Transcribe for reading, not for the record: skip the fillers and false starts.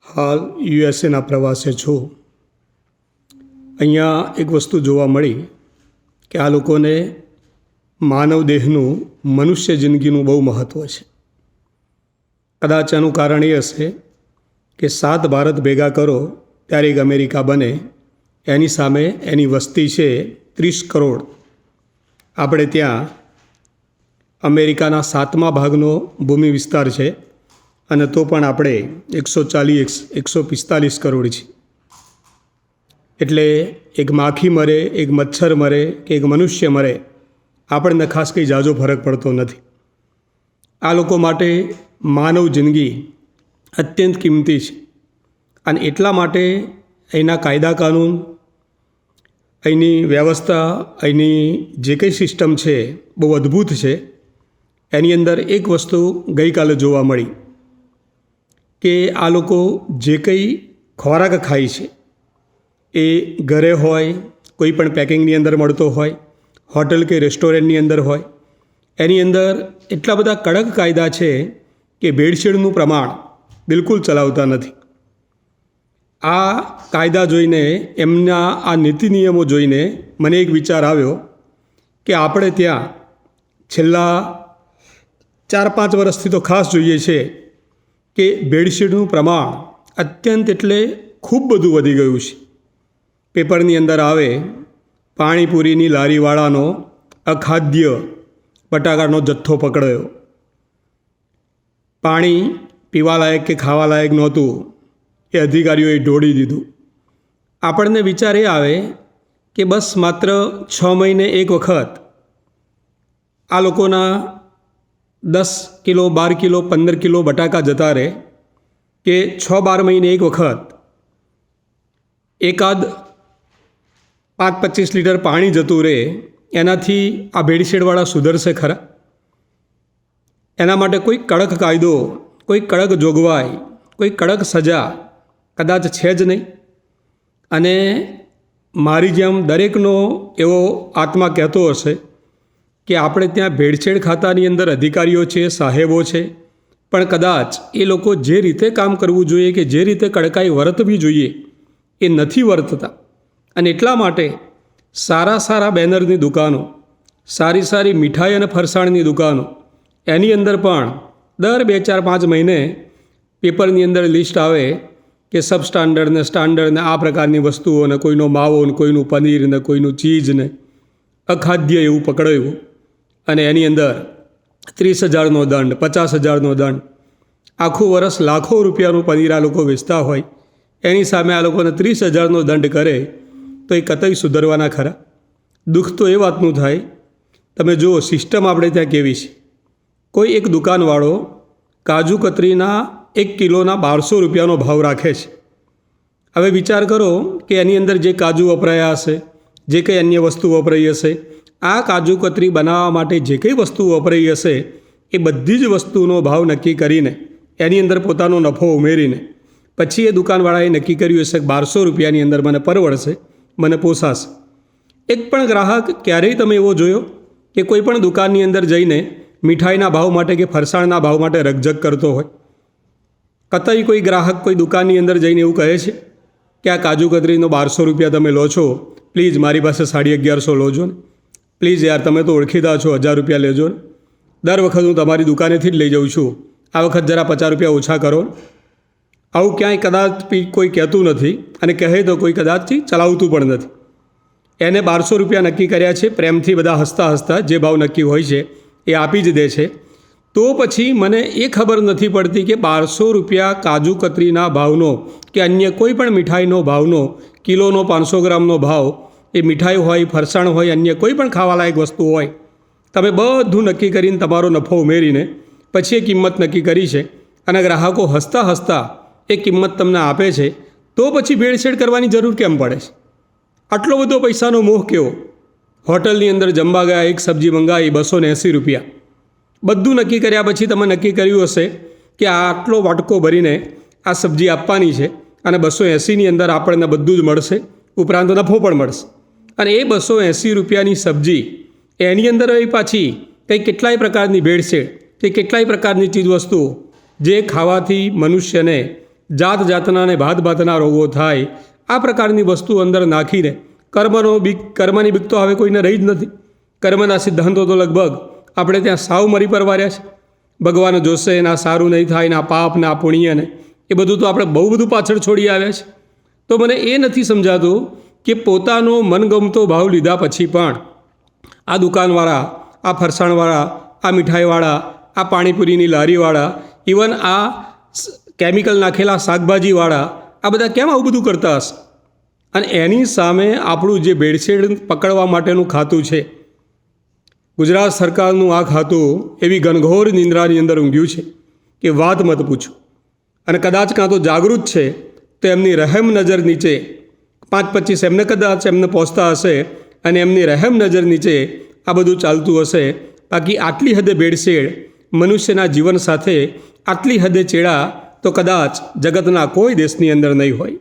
હાલ યુએસએના પ્રવાસે છું. અહીંયા એક વસ્તુ જોવા મળી કે આ લોકોને માનવ દેહનું મનુષ્ય જિંદગીનું બહુ મહત્ત્વ છે. કદાચ આનું કારણ એ હશે કે 7 ભારત ભેગા કરો ત્યારે એક અમેરિકા બને. એની સામે એની વસ્તી છે 30 કરોડ. આપણે ત્યાં અમેરિકાના 7મા ભાગનો ભૂમિ વિસ્તાર છે અને તો પણ આપણે 145 કરોડ છીએ. એટલે એક માખી મરે, એક મચ્છર મરે કે એક મનુષ્ય મરે, આપણને ખાસ કંઈ ઝાઝો ફરક પડતો નથી. આ લોકો માટે માનવ જિંદગી અત્યંત કિંમતી છે અને એટલા માટે અહીંના કાયદા કાનૂન, અહીંની વ્યવસ્થા, અહીંની જે કંઈ સિસ્ટમ છે બહુ અદ્ભુત છે. એની અંદર એક વસ્તુ ગઈકાલે જોવા મળી કે આ લોકો જે કંઈ ખોરાક ખાય છે એ ઘરે હોય, કોઈ પણ પેકિંગની અંદર મળતો હોય, હોટલ કે રેસ્ટોરન્ટની અંદર હોય, એની અંદર એટલા બધા કડક કાયદા છે કે ભેળસેળનું પ્રમાણ બિલકુલ ચલાવતા નથી. આ કાયદા જોઈને, એમના આ નીતિ નિયમો જોઈને મને એક વિચાર આવ્યો કે આપણે ત્યાં છેલ્લા 4-5 વર્ષથી તો ખાસ જોઈએ છે કે ભેળસેળનું પ્રમાણ અત્યંત એટલે ખૂબ બધું વધી ગયું છે. પેપરની અંદર આવે પાણીપુરીની લારીવાળાનો અખાદ્ય બટાકાનો જથ્થો પકડાયો. પાણી પીવાલાયક કે ખાવાલાયક નહોતું, એ અધિકારીઓએ ઢોળી દીધું. આપણને વિચાર એ આવે કે બસ માત્ર 6 મહિને એક વખત આ લોકોના 10 કિલો, 12 કિલો, 15 કિલો બટાકા જતા રહે, કે 6-12 મહિને એક વખત એકાદ 5-25 લીટર પાણી જતું રહે, એનાથી આ ભેળસેળવાળા સુધરશે ખરા? એના માટે કોઈ કડક કાયદો, કોઈ કડક જોગવાઈ, કોઈ કડક સજા કદાચ છે જ નહીં. અને મારી જેમ દરેકનો એવો આત્મા કહેતો હશે કે આપણે ત્યાં ભેળસેળ ખાતાની અંદર અધિકારીઓ છે, સાહેબો છે, પણ કદાચ એ લોકો જે રીતે કામ કરવું જોઈએ, કે જે રીતે કડકાઈ વર્તવી જોઈએ, એ નથી વર્તતા. અને એટલા માટે સારા બેનરની દુકાનો, સારી મીઠાઈ અને ફરસાણની દુકાનો, એની અંદર પણ દર 2-4-5 મહિને પેપરની અંદર લિસ્ટ આવે કે સબ સ્ટાન્ડર્ડ ને સ્ટાન્ડર્ડ ને આ પ્રકારની વસ્તુઓ, ને કોઈનો માવો, ને કોઈનું પનીર, ને કોઈનું ચીઝ, ને અખાદ્ય એવું પકડાયું અને એની અંદર 30,000નો દંડ, 50,000નો દંડ. આખું વર્ષ લાખો રૂપિયાનું પનીર આ લોકો વેચતા હોય, એની સામે આ લોકોને 30,000નો દંડ કરે તો એ કતઈ સુધરવાના ખરા? દુઃખ તો એ વાતનું થાય. તમે જુઓ સિસ્ટમ આપણે ત્યાં કેવી છે. કોઈ એક દુકાનવાળો કાજુ કતરીના 1 કિલોના 1200 રૂપિયાનો ભાવ રાખે છે. હવે વિચાર કરો કે એની અંદર જે કાજુ વપરાયા હશે, જે કંઈ અન્ય વસ્તુ વપરાઈ હશે, આ કાજુ કતરી બનાવવા માટે જે કંઈ વસ્તુ વપરાઈ હશે એ બધી જ વસ્તુનો ભાવ નક્કી કરીને, એની અંદર પોતાનો નફો ઉમેરીને પછી એ દુકાનવાળાએ નક્કી કર્યું હશે કે 1200 રૂપિયાની અંદર મને પરવડશે, મને પોસાશે. એક પણ ગ્રાહક ક્યારેય તમે એવો જોયો કે કોઈ પણ દુકાનની અંદર જઈને મીઠાઈના ભાવ માટે કે ફરસાણના ભાવ માટે રકઝક કરતો હોય? કતઈ કોઈ ગ્રાહક કોઈ દુકાનની અંદર જઈને એવું કહે છે કે આ કાજુ કતરીનો 1200 રૂપિયા તમે લો છો, પ્લીઝ મારી પાસે 1150 લો છો ને, પ્લીઝ યાર તમે તો ઓળખીતા છો, 1000 રૂપિયા લેજો ને, દર વખત હું તમારી દુકાનેથી જ લઈ જાઉં છું, આ વખત જરા 50 રૂપિયા ઓછા કરો. આવું ક્યાંય કદાચ કોઈ કહેતું નથી, અને કહે તો કોઈ કદાચથી ચલાવતું પણ નથી. એને 1200 રૂપિયા નક્કી કર્યા છે, પ્રેમથી બધા હસતા જે ભાવ નક્કી હોય છે એ આપી જ દે છે. તો પછી મને એ ખબર નથી પડતી કે 1200 રૂપિયા કાજુ કતરીના ભાવનો કે અન્ય કોઈ પણ મીઠાઈનો ભાવનો, કિલોનો 500 ગ્રામનો ભાવ, એ મીઠાઈ હોય, ફરસાણ હોય, અન્ય કોઈ પણ ખાવાલાયક વસ્તુ હોય, તમે બધું નક્કી કરીને તમારો નફો ઉમેરીને પછી એ કિંમત નક્કી કરી છે અને ગ્રાહકો હસતા એ કિંમત તમને આપે છે, તો પછી ભેળસેળ કરવાની જરૂર કેમ પડે છે? આટલો બધો પૈસાનો મોહ કેવો? હોટલની અંદર જમવા ગયા, એક સબ્જી મંગાવી 280 રૂપિયા. બધું નક્કી કર્યા પછી તમે નક્કી કર્યું હશે કે આટલો વાટકો ભરીને આ સબ્જી આપવાની છે અને 280ની અંદર આપણને બધું જ મળશે, ઉપરાંત નફો પણ મળશે. અને એ 280 રૂપિયાની સબ્જી, એની અંદર એ પાછી કંઈ કેટલાય પ્રકારની ભેળસેળ કે કેટલાય પ્રકારની ચીજવસ્તુઓ જે ખાવાથી મનુષ્યને જાત જાતના અને ભાત ભાતના રોગો થાય, આ પ્રકારની વસ્તુ અંદર નાખીને કર્મની બીક તો હવે કોઈને રહી જ નથી. કર્મના સિદ્ધાંતો તો લગભગ આપણે ત્યાં સાવ મરી પરવાર્યા છે. ભગવાન જોશે, ના સારું નહીં થાય, ના પાપ, ના પુણ્ય ને એ બધું તો આપણે બહુ બધું પાછળ છોડી આવ્યા છે. તો મને એ નથી સમજાતું કે પોતાનો મનગમતો ભાવ લીધા પછી પણ આ દુકાનવાળા, આ ફરસાણવાળા, આ મીઠાઈવાળા, આ પાણીપુરીની લારીવાળા, ઇવન આ કેમિકલ નાખેલા શાકભાજીવાળા, આ બધા કેમ આવું બધું કરતા હશે? અને એની સામે આપણું જે ભેળસેળ પકડવા માટેનું ખાતું છે, ગુજરાત સરકારનું આ ખાતું એવી ઘનઘોર નિંદ્રાની અંદર ઊંઘ્યું છે કે વાત મત પૂછો. અને કદાચ કાં તો જાગૃત છે તો એમની રહેમ નજર નીચે 5-25 એમને કદાચ એમને પહોંચતા હશે અને એમની રહેમ નજર નીચે આ બધું ચાલતું હશે. બાકી આટલી હદે ભેળસેળ મનુષ્યના જીવન સાથે આટલી હદે ચેડા તો કદાચ જગતના કોઈ દેશની અંદર નહીં હોય.